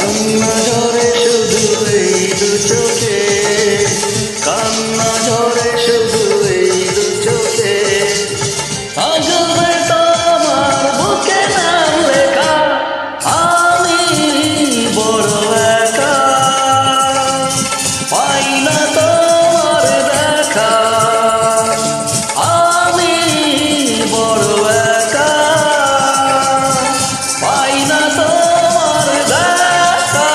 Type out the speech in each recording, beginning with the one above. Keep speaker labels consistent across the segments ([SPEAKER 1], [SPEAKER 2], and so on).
[SPEAKER 1] কান্না ঝরে শুধু এই দু চোখে, কান্না ঝরে শুধু এই দু চোখে। থাকবে তোমার বুকে নাম লেখা, আমি বড় একা, পাই না তোমার দেখা, আমি বড় একা, পাই না তোমার দেখা।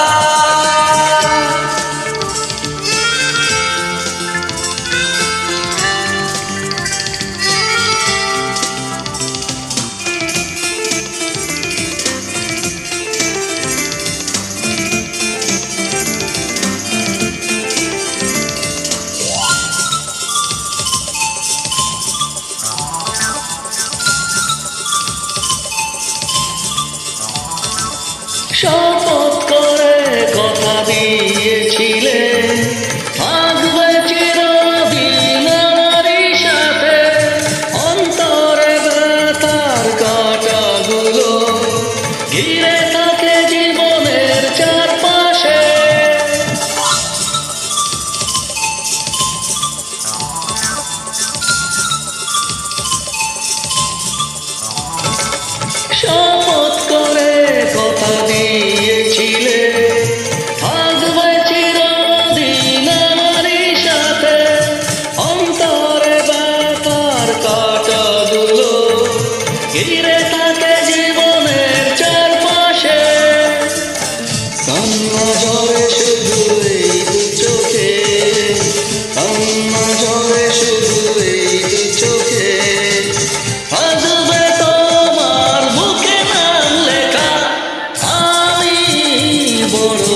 [SPEAKER 1] শপথ করে কথা দিয়েছিলে থাকবে চিরদিন আমারই সাথে, অন্তরে ব্যথার কাঁটাগুলো ঘিরে থাকে জীবনের চারপাশে। শপথ করে কথা দিয়েছিলে থাকবে চিরদিন আমারই সাথে, অন্তরে ব্যথার কাঁটাগুলো ঘিরে থাকে জীবনের চারপাশে। কান্না ঝরে শুধু এই দু চোখে, কান্না ঝরে শুধু এই দু চোখে। থাকবে তোমার বুকে নাম লেখা, আমি বড়